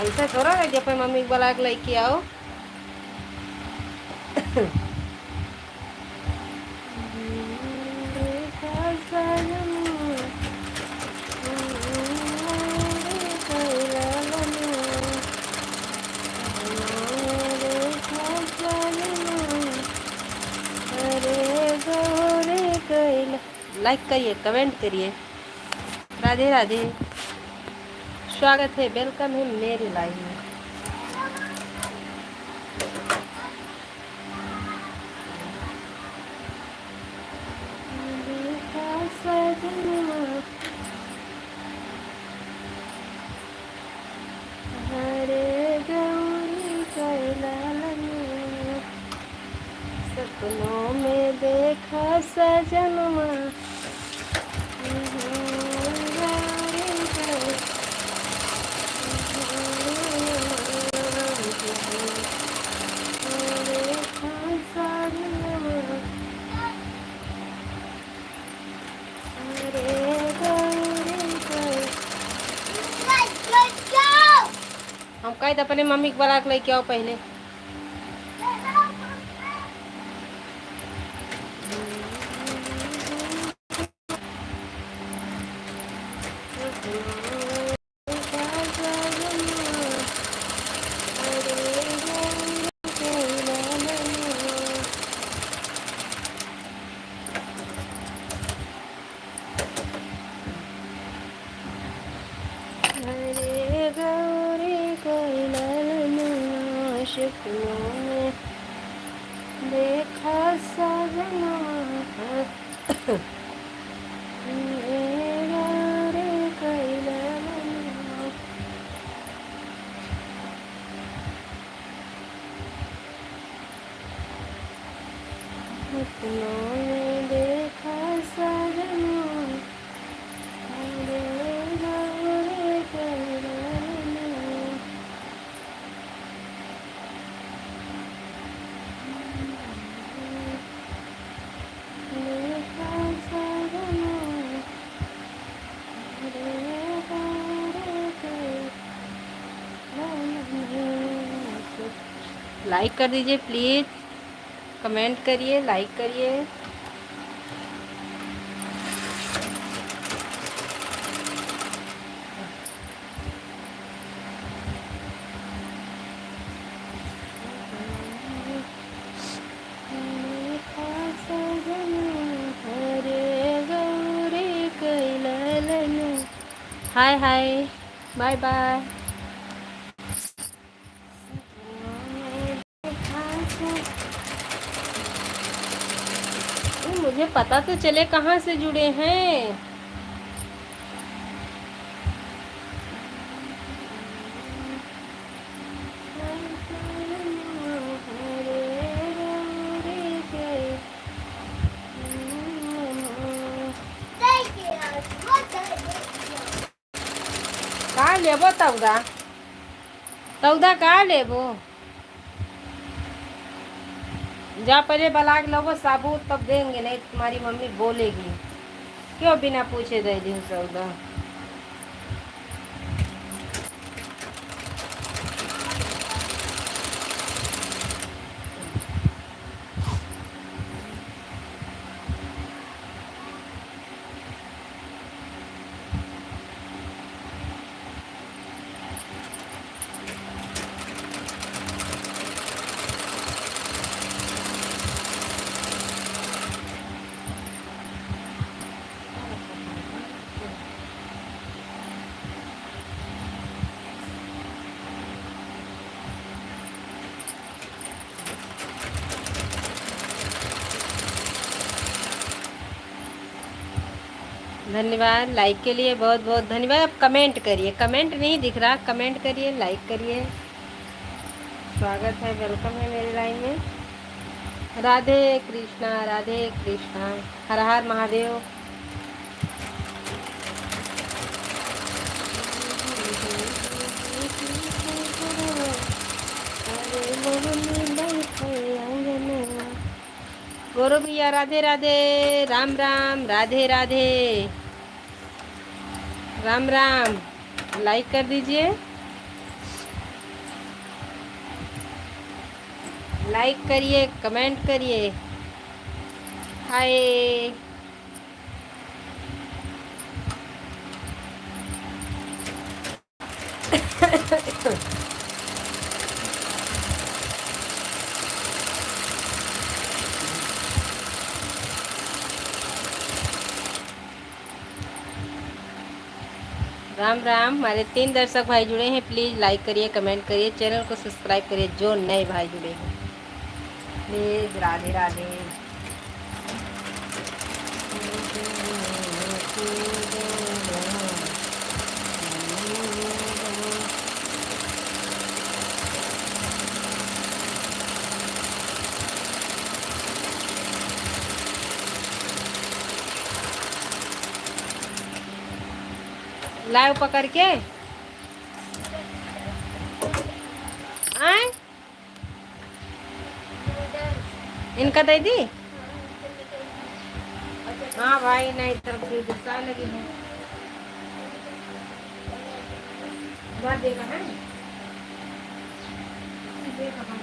ऐसा थोड़ा है जब मम्मी बुला के लेके आओ। लाइक करिए, कमेंट करिए। राधे राधे, स्वागत है, वेलकम है मेरी लाइफ में। सपनों में देखा सजनमा, हम कही तो अपने मम्मी के बुला के लेके आओ पहले। हरे गौरी कैलाश सपनों में देखा सजना, सपनों में देखा सजना, लाइक कर दीजिए प्लीज़, कमेंट करिए, लाइक करिए। हाय हाय, बाय बाय। मुझे पता तो चले कहाँ से जुड़े हैं। कहाँ लेबो तौदा, तौदा कहाँ लेबो? जा पहले बलाक लो साबुत, तब देंगे, नहीं तुम्हारी मम्मी बोलेगी। क्यों बिना पूछे दे दी सौदा? धन्यवाद लाइक के लिए, बहुत बहुत धन्यवाद। आप कमेंट करिए, कमेंट नहीं दिख रहा, कमेंट करिए, लाइक करिए। स्वागत है, वेलकम है मेरी लाइन में। राधे कृष्णा, राधे कृष्णा, हर हर महादेव। गौरव भैया राधे राधे, राम राम, राधे राधे, राम राम। लाइक कर दीजिए। लाइक करिए, कमेंट करिए। हाय। राम राम। हमारे 3 दर्शक भाई जुड़े हैं, प्लीज़ लाइक करिए, कमेंट करिए, चैनल को सब्सक्राइब करिए जो नए भाई जुड़े हैं, प्लीज़। राधे राधे। लाइव पकड़ के आए इनका दे दी। हाँ भाई, नहीं तरफ से गुस्सा लगी है। बात देखा है, देखा हम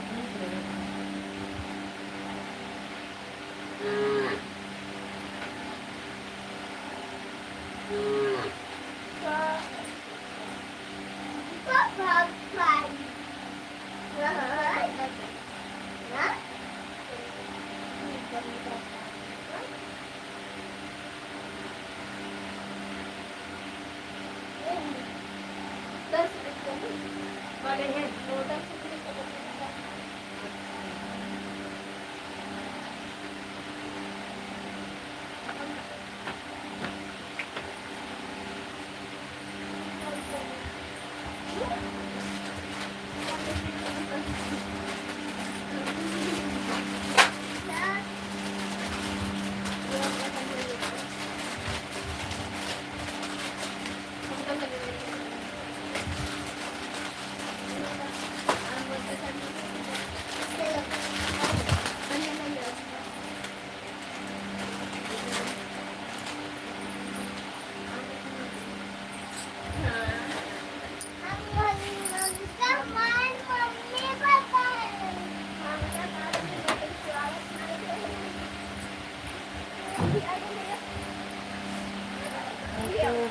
बड़े हैं।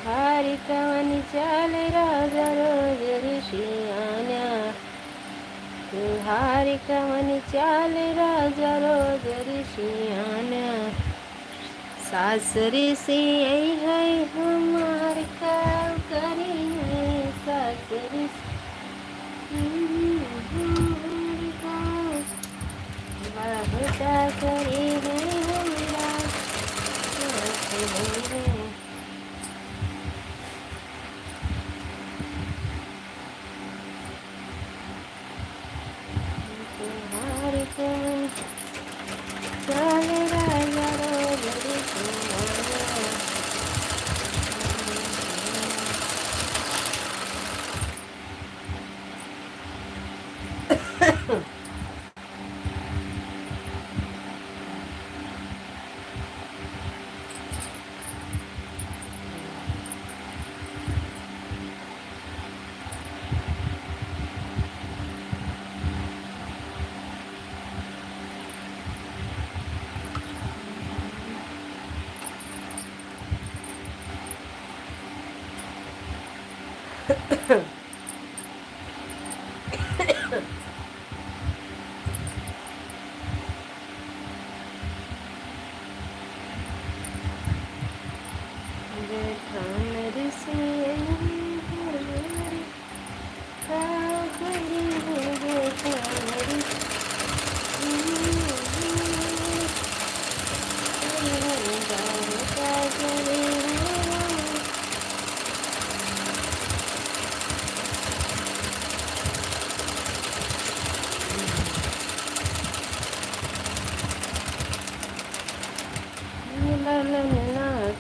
हारी कवन चाल राजा रोज ऋषियाना, तुम्हारी कवन चाल राजा रोज ऋषियाना, सासरे से आई है हमार का करी है सासरे बहुता करी है हमरा सासरे।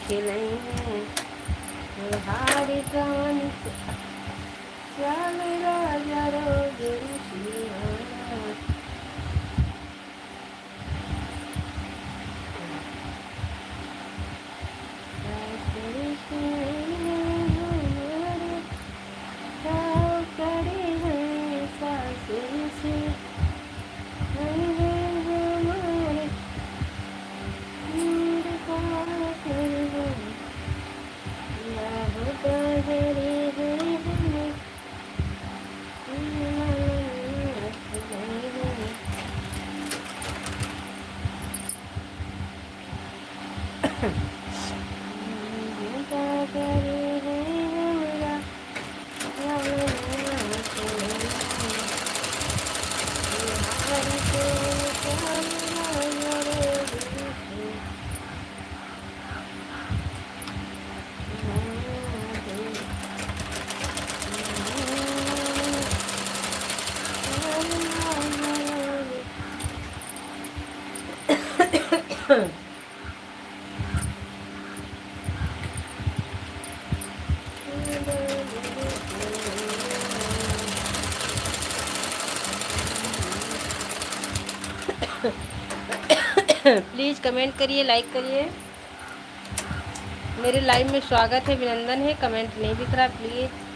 खिलाएंगे हारी कवन चाल राजा रोज ऋषियाना, सासरे से हमारे क्या करे हैं सासरे से प्लीज़ कमेंट करिए, लाइक करिए। मेरे लाइव में स्वागत है, अभिनंदन है। कमेंट नहीं दिख रहा, प्लीज़।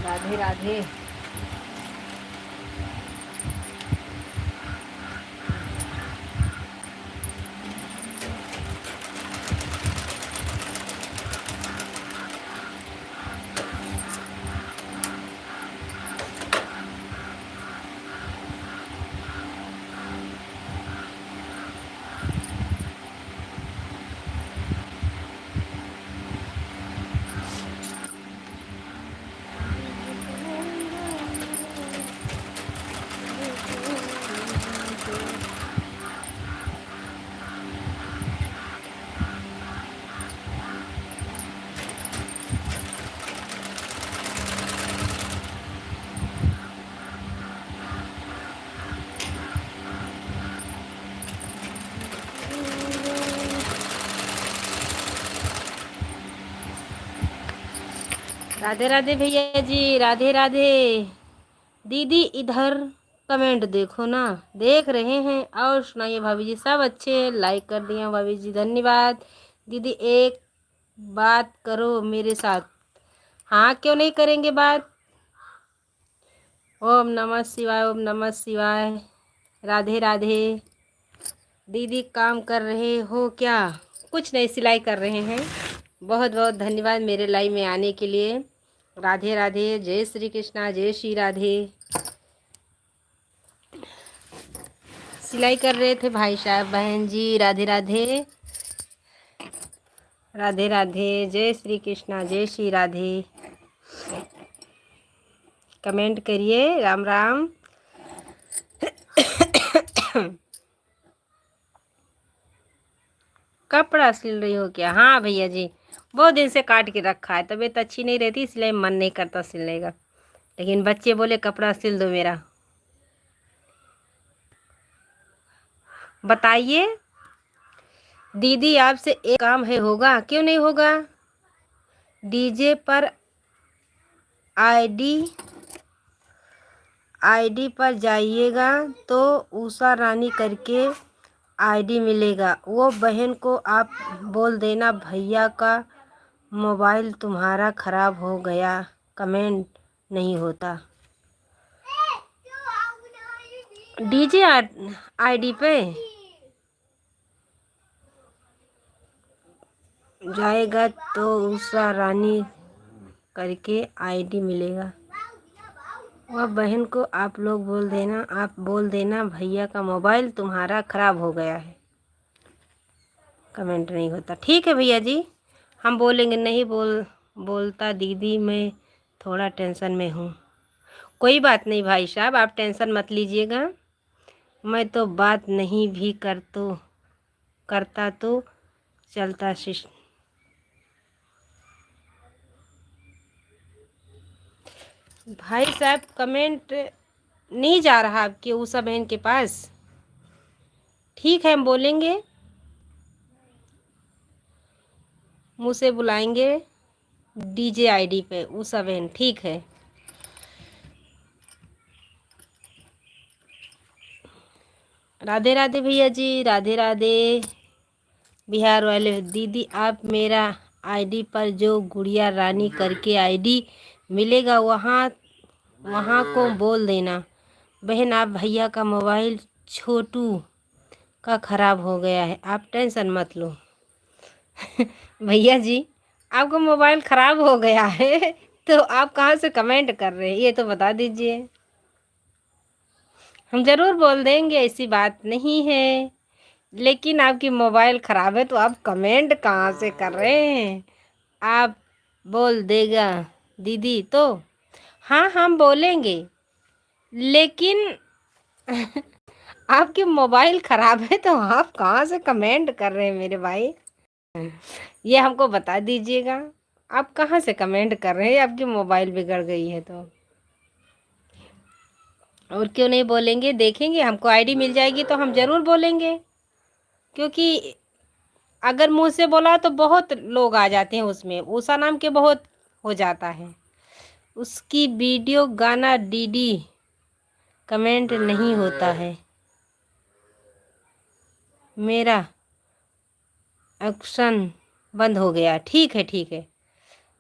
राधे राधे। राधे राधे भैया जी, राधे राधे। दीदी इधर कमेंट देखो ना, देख रहे हैं। और सुनाइए भाभी जी, सब अच्छे? लाइक कर दिया भाभी जी, धन्यवाद। दीदी एक बात करो मेरे साथ। हाँ, क्यों नहीं करेंगे बात। ओम नमः शिवाय, ओम नमः शिवाय। राधे राधे। दीदी काम कर रहे हो क्या? कुछ नहीं, सिलाई कर रहे हैं। बहुत बहुत धन्यवाद मेरे लाइव में आने के लिए। राधे राधे, जय श्री कृष्णा, जय श्री राधे। सिलाई कर रहे थे भाई साहब, बहन जी। राधे राधे, राधे राधे, जय श्री कृष्णा, जय श्री राधे। कमेंट करिए, राम राम। कपड़ा सिल रही हो क्या? हाँ भैया जी, बहुत दिन से काट के रखा है, तबीयत अच्छी नहीं रहती इसलिए मन नहीं करता सिलने का। लेकिन बच्चे बोले कपड़ा सिल दो मेरा। बताइए दीदी, आपसे एक काम है, होगा? क्यों नहीं होगा। डीजे पर आईडी पर जाइएगा तो उषा रानी करके आईडी मिलेगा। वो बहन को आप बोल देना भैया का मोबाइल तुम्हारा ख़राब हो गया, कमेंट नहीं होता। डीजे आईडी पे जाएगा तो उषा रानी करके आईडी मिलेगा। वह बहन को आप लोग बोल देना भैया का मोबाइल तुम्हारा ख़राब हो गया है, कमेंट नहीं होता। ठीक है भैया जी, हम बोलेंगे। नहीं बोलता दीदी, मैं थोड़ा टेंशन में हूँ। कोई बात नहीं भाई साहब, आप टेंशन मत लीजिएगा। मैं तो बात नहीं भी करता तो चलता भाई साहब, कमेंट नहीं जा रहा आपके उषा बहन के पास। ठीक है, हम बोलेंगे, मुँह से बुलाएंगे डीजे आईडी पे उषा बहन। ठीक है। राधे राधे भैया जी, राधे राधे। बिहार वाले दीदी, आप मेरा आईडी पर जो गुड़िया रानी करके आईडी मिलेगा वहाँ को बोल देना बहन, आप भैया का मोबाइल छोटू का ख़राब हो गया है, आप टेंशन मत लो। भैया जी, आपका मोबाइल ख़राब हो गया है तो आप कहाँ से कमेंट कर रहे हैं, ये तो बता दीजिए। हम ज़रूर बोल देंगे, ऐसी बात नहीं है। लेकिन आपकी मोबाइल ख़राब है तो आप कमेंट कहाँ से कर रहे हैं? आप बोल देगा दीदी तो हाँ हम बोलेंगे, लेकिन आपकी मोबाइल ख़राब है तो आप कहाँ से कमेंट कर रहे हैं मेरे भाई? ये हमको बता दीजिएगा। आप कहाँ से कमेंट कर रहे हैं? आपकी मोबाइल बिगड़ गई है तो। और क्यों नहीं बोलेंगे? देखेंगे, हमको आईडी मिल जाएगी तो हम ज़रूर बोलेंगे, क्योंकि अगर मुँह से बोला तो बहुत लोग आ जाते हैं उसमें, उषा नाम के बहुत हो जाता है। उसकी वीडियो गाना डीडी कमेंट नहीं होता है। मेरा एक्शन बंद हो गया। ठीक है ठीक है।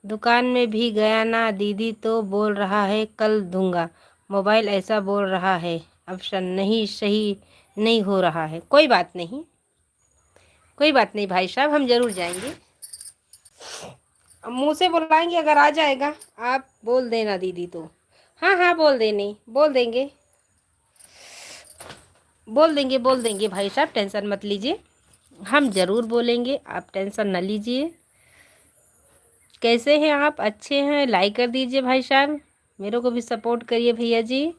दुकान में भी गया ना दीदी तो बोल रहा है कल दूंगा। मोबाइल ऐसा बोल रहा है ऑप्शन नहीं सही नहीं हो रहा है। कोई बात नहीं, कोई बात नहीं भाई साहब, हम ज़रूर जाएंगे। मुँह से बुलाएंगे, अगर आ जाएगा आप बोल देना दीदी तो। हाँ हाँ बोल देने, बोल देंगे, बोल देंगे, बोल देंगे भाई साहब, टेंशन मत लीजिए, हम ज़रूर बोलेंगे, आप टेंशन ना लीजिए। कैसे हैं आप? अच्छे हैं? लाइक कर दीजिए भाई साहब, मेरे को भी सपोर्ट करिए भैया जी,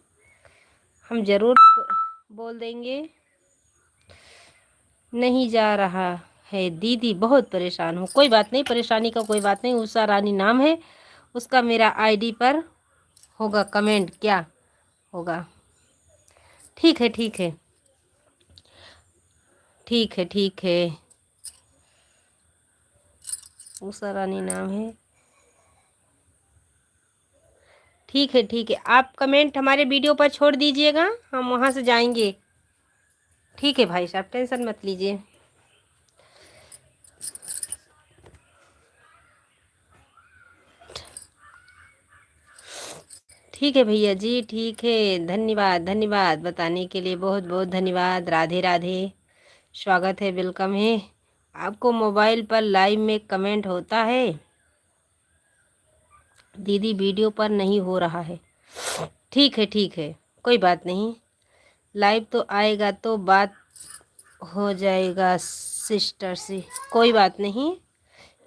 हम ज़रूर बोल देंगे। नहीं जा रहा है दीदी, बहुत परेशान हूँ। कोई बात नहीं, परेशानी का कोई बात नहीं, उषा रानी नाम है उसका, मेरा आईडी पर होगा कमेंट, क्या होगा? ठीक है ठीक है, ठीक है ठीक है, उषा रानी नाम है। ठीक है ठीक है, आप कमेंट हमारे वीडियो पर छोड़ दीजिएगा, हम वहाँ से जाएंगे। ठीक है भाई साहब, टेंशन मत लीजिए। ठीक है भैया जी, ठीक है, धन्यवाद धन्यवाद बताने के लिए, बहुत बहुत धन्यवाद। राधे राधे, स्वागत है, वेलकम है। आपको मोबाइल पर लाइव में कमेंट होता है दीदी, वीडियो पर नहीं हो रहा है। ठीक है, कोई बात नहीं, लाइव तो आएगा तो बात हो जाएगा सिस्टर से। कोई बात नहीं,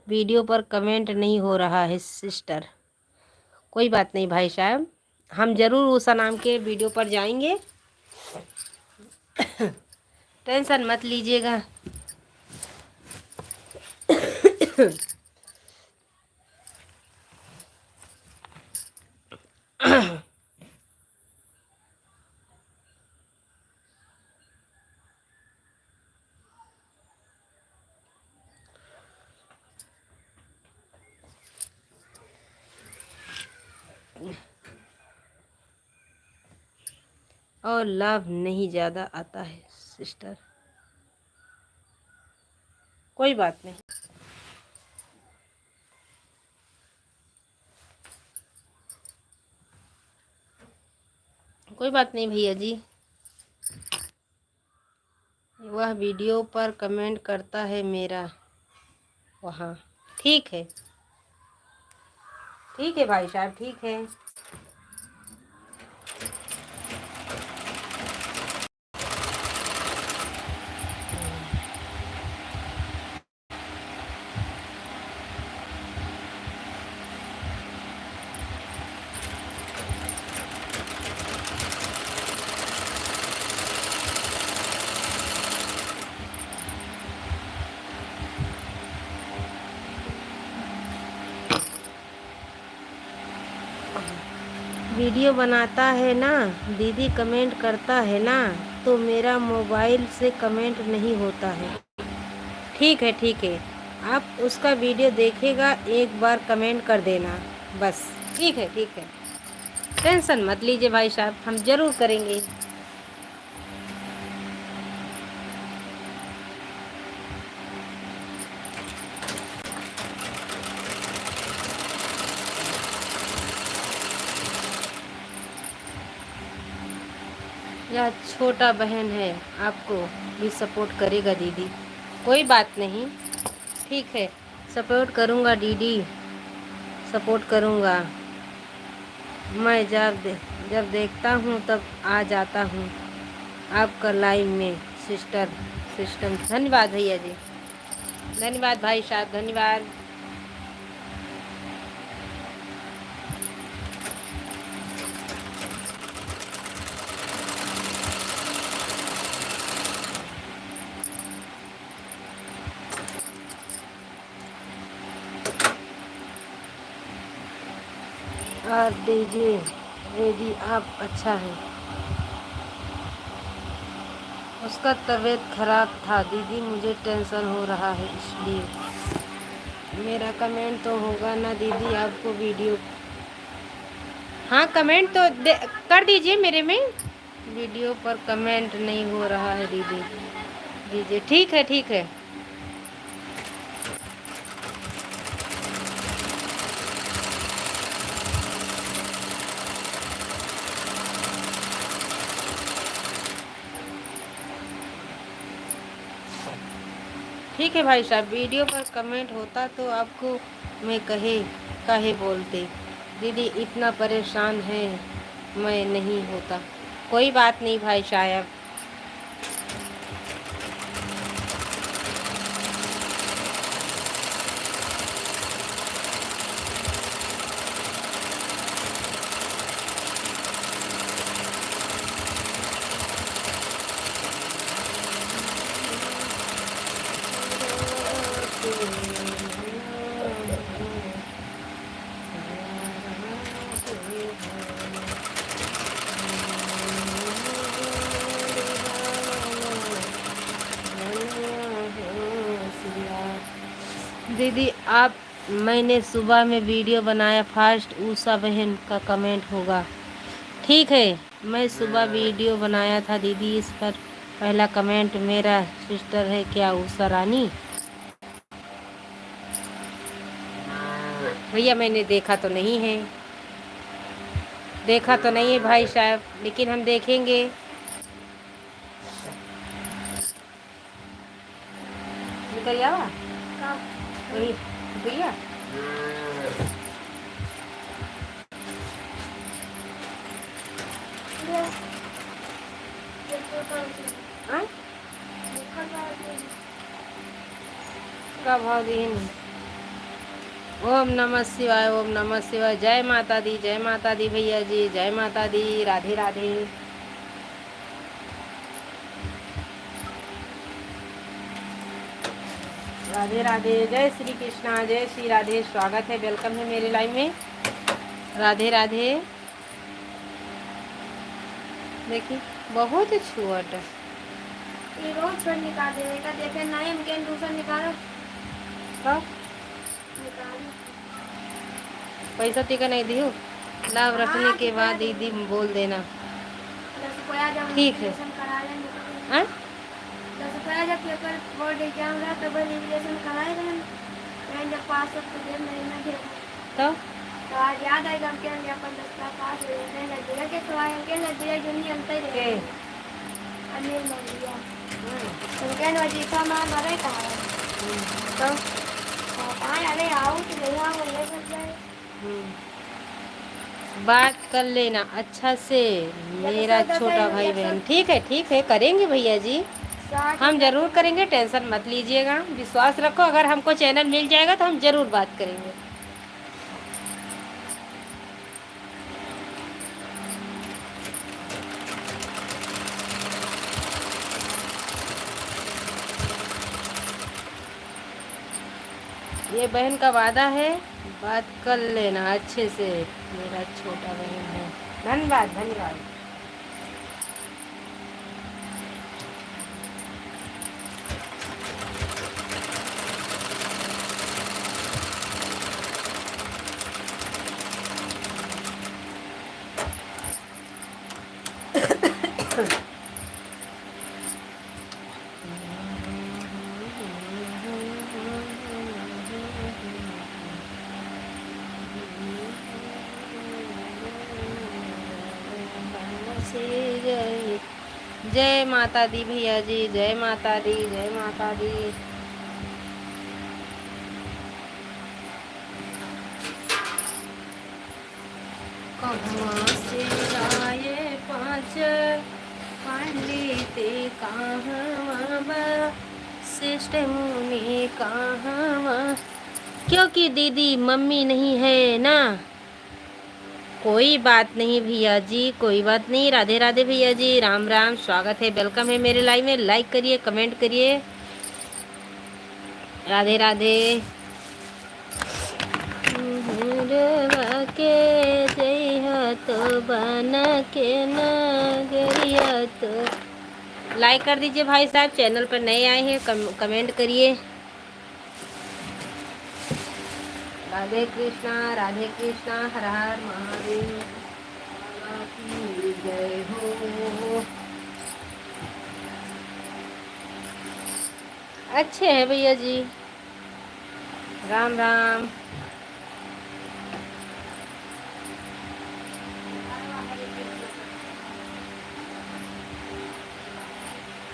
वीडियो पर कमेंट नहीं हो रहा है सिस्टर, कोई बात नहीं भाई साहब, हम ज़रूर उषा नाम के वीडियो पर जाएंगे, टेंशन मत लीजिएगा। और लाभ नहीं ज़्यादा आता है सिस्टर, कोई बात नहीं, कोई बात नहीं भैया जी। वह वीडियो पर कमेंट करता है मेरा वहाँ। ठीक है, ठीक है भाई साहब, ठीक है। वीडियो बनाता है ना दीदी, कमेंट करता है ना, तो मेरा मोबाइल से कमेंट नहीं होता है। ठीक है, आप उसका वीडियो देखेगा, एक बार कमेंट कर देना बस। ठीक है ठीक है, टेंशन मत लीजिए भाई साहब, हम ज़रूर करेंगे। या छोटा बहन है, आपको भी सपोर्ट करेगा दीदी, कोई बात नहीं, ठीक है, सपोर्ट करूँगा दीदी, सपोर्ट करूँगा। मैं जब देखता हूँ तब आ जाता हूँ आपका लाइव में सिस्टर, सिस्टम। धन्यवाद भैया जी, धन्यवाद भाई साहब, धन्यवाद। और दीजिए रेडी आप, अच्छा है। उसका तबीयत खराब था दीदी, मुझे टेंशन हो रहा है इसलिए। मेरा कमेंट तो होगा ना दीदी आपको वीडियो? हाँ कमेंट तो कर दीजिए मेरे में। वीडियो पर कमेंट नहीं हो रहा है दीदी, दीजिए। ठीक है ठीक है। ठीक है भाई साहब, वीडियो पर कमेंट होता तो आपको मैं काहे बोलते। दीदी इतना परेशान है मैं नहीं होता। कोई बात नहीं भाई साहब। दीदी आप, मैंने सुबह में वीडियो बनाया फास्ट, उषा बहन का कमेंट होगा। ठीक है, मैं सुबह वीडियो बनाया था दीदी, इस पर पहला कमेंट मेरा सिस्टर है क्या उषा रानी? भैया मैंने देखा तो नहीं है, देखा तो नहीं है भाई साहब, लेकिन हम देखेंगे। निकल जावा वही भैया। का भाव दीन। ओम नमः शिवाय, ओम नमः शिवाय। जय माता दी, जय माता दी भैया जी, जय माता दी। राधे राधे। राधे राधे। जय श्री कृष्णा, जय श्री राधे। स्वागत है, वेलकम है मेरे लाइव में। राधे राधे। देखिए बहुत छोट ये रोज पर निकाल देगा, देखे नहीं हम के दूसरा निकालो तो पैसा टीका नहीं दियो, लाभ रखने के बाद दीदी बोल देना। ठीक है। हाँ 10 रुपया जब पेपर बोर्ड एग्जाम रहा तब रिविजन कराए थे मैं, जब पास हो तो महीना थे तो आज याद आएगा हम क्या लिया 15 पास हो गए लग के तो आए के लग गया जो नहीं अंतर है अनिल मान लिया तो क्या वजीफा मां भरे कहा तो कहाँ अरे आओ तो भैया वो ले कर जाए। बात कर लेना अच्छा से मेरा छोटा भाई बहन। ठीक है करेंगे भैया जी, हम जरूर करेंगे, टेंशन मत लीजिएगा, विश्वास रखो। अगर हमको चैनल मिल जाएगा तो हम जरूर बात करेंगे। ये बहन का वादा है, बात कर लेना अच्छे से, मेरा छोटा बहन है। धन्यवाद धन्यवाद। जय माता दी भैया जी, जय माता दी, जय माता दी। कहाँ से आए 5 पंडित कहाँ सिस्टम में कहाँ, क्योंकि दीदी मम्मी नहीं है ना। कोई बात नहीं भैया जी, कोई बात नहीं। राधे राधे भैया जी, राम राम, स्वागत है, वेलकम है मेरे लाइव में। लाइक करिए, कमेंट करिए। राधे राधे। के जय तो बन के नगरिया तो। लाइक कर दीजिए भाई साहब, चैनल पर नए आए हैं कमेंट करिए। राधे कृष्णा, हर हर महादेव की जय हो। अच्छे हैं भैया जी, राम राम।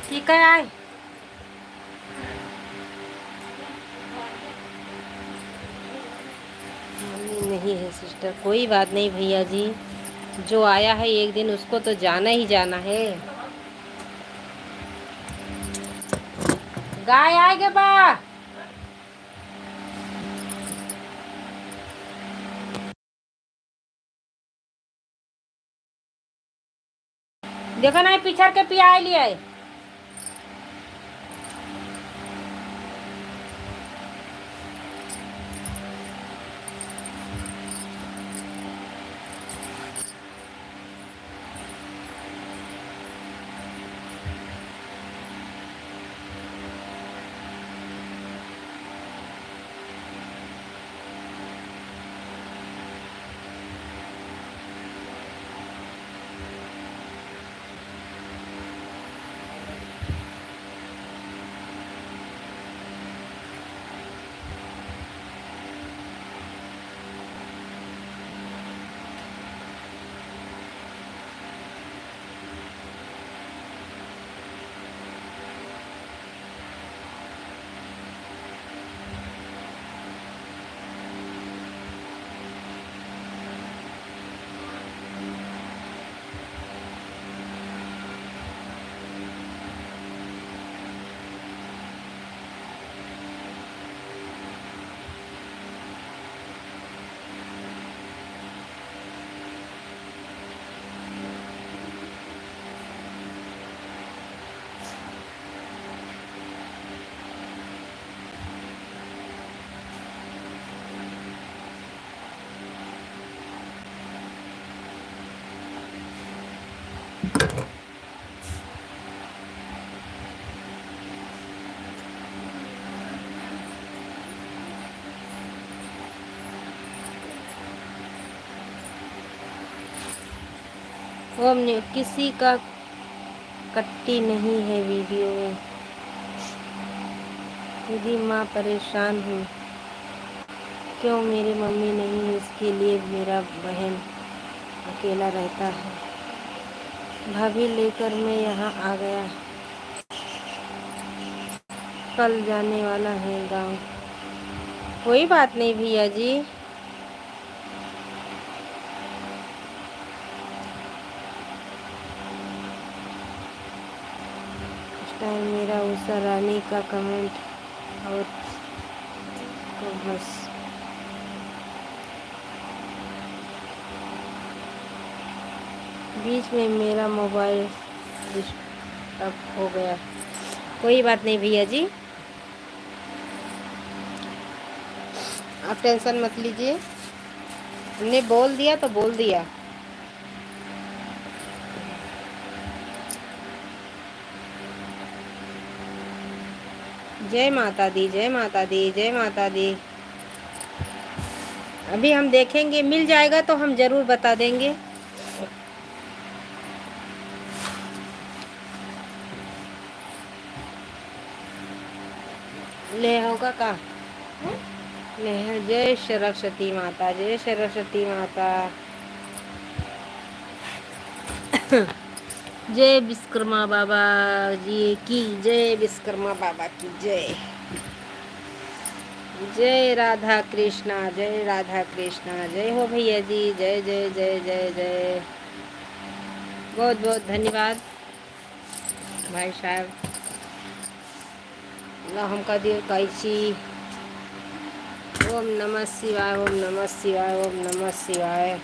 ठीक है आए। मम्मी नहीं है सिस्टर, कोई बात नहीं भैया जी, जो आया है एक दिन उसको तो जाना ही जाना है। गाय आएगे बा। देखो ना पिछड़ के पिया लिया है। वो हमने किसी का कट्टी नहीं है वीडियो में। दीदी माँ परेशान हूँ, क्यों मेरी मम्मी नहीं है, इसके लिए मेरा बहन अकेला रहता है। भाभी लेकर मैं यहाँ आ गया, कल जाने वाला है गांव। कोई बात नहीं भैया जी। इस टाइम मेरा उषा रानी का कमेंट और तो बस बीच में मेरा मोबाइल डिस्टर्ब हो गया। कोई बात नहीं भैया जी, आप टेंशन मत लीजिए, हमने बोल दिया तो बोल दिया। जय माता दी, जय माता दी, जय माता दी। अभी हम देखेंगे, मिल जाएगा तो हम ज़रूर बता देंगे। ले होगा का ले। जय सरस्वती माता, जय सरस्वती माता। जय विश्वकर्मा बाबा जी की जय, विश्वकर्मा बाबा की जय। जय राधा कृष्णा, जय राधा कृष्णा, जय हो भैया जी, जय जय जय जय जय। बहुत बहुत धन्यवाद। भाई साहब हमका दियो कैची। ओम नमः शिवाय, ओम नमः शिवाय, ओम नमः शिवाय।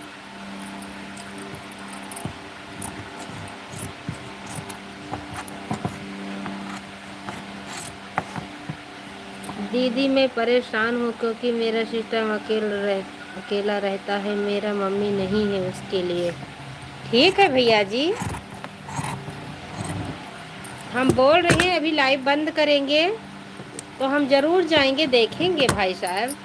दीदी मैं परेशान हूँ क्योंकि मेरा सिस्टम अकेला रहता है, मेरा मम्मी नहीं है उसके लिए। ठीक है भैया जी, हम बोल रहे हैं अभी लाइव बंद करेंगे तो हम ज़रूर जाएंगे, देखेंगे भाई साहब।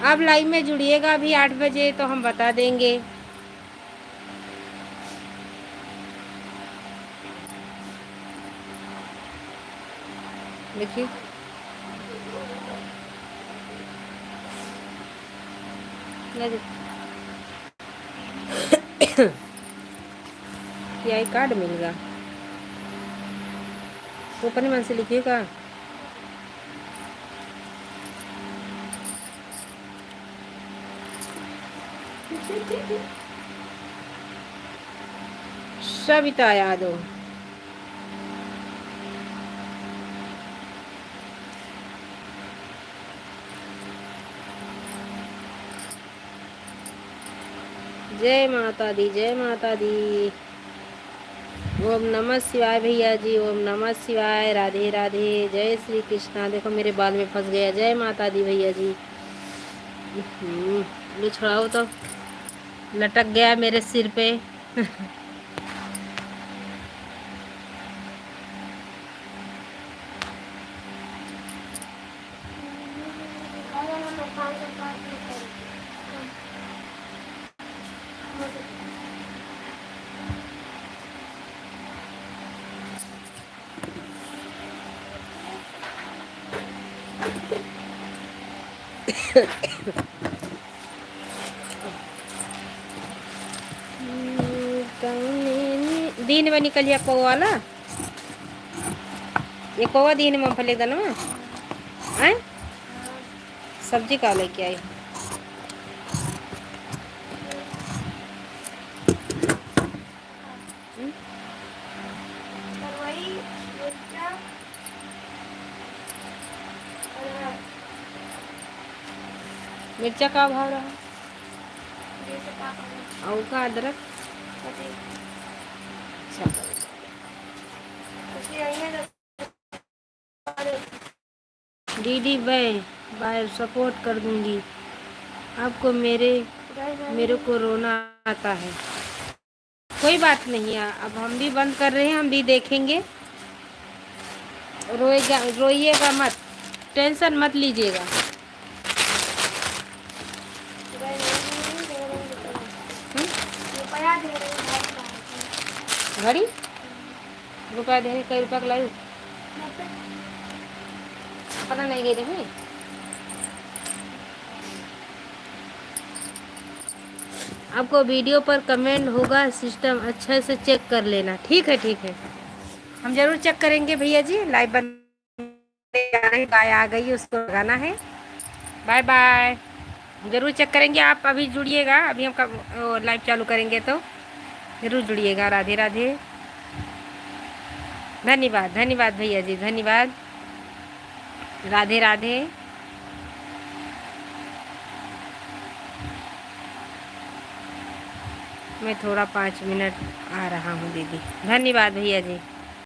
आप लाइव में जुड़िएगा अभी 8 बजे तो हम बता देंगे। देखिए क्या कार्ड मिलेगा, तो अपने मन से लिखिएगा। सविता यादव, जय माता दी, जय माता दी। ओम नमः शिवाय भैया जी, ओम नमः शिवाय। राधे राधे, जय श्री कृष्णा। देखो मेरे बाल में फंस गया। जय माता दी भैया जी। ये छुड़ाओ तो, लटक गया मेरे सिर पे। दीन में निकल गया कौवा वाला, ये कौवा दीन में फले दन में आए सब्जी का लेके आई। मिर्चा का भाव रहा और का अदरक। दीदी मैं बाय सपोर्ट कर दूंगी आपको। मेरे को रोना आता है। कोई बात नहीं है, अब हम भी बंद कर रहे हैं, हम भी देखेंगे। रोइएगा मत, टेंशन मत लीजिएगा। घड़ी रुपया देने, कई रुपया का लाई पता नहीं गई देखी। आपको वीडियो पर कमेंट होगा, सिस्टम अच्छे से चेक कर लेना। ठीक है ठीक है, हम जरूर चेक करेंगे भैया जी। लाइव बंद गाय आ गई, उसको लगाना है। बाय बाय, जरूर चेक करेंगे। आप अभी जुड़िएगा, अभी हम लाइव चालू करेंगे तो जरूर जुड़िएगा। राधे राधे, धन्यवाद धन्यवाद भैया जी, धन्यवाद। राधे राधे। मैं थोड़ा 5 मिनट आ रहा हूँ दीदी। धन्यवाद भैया जी।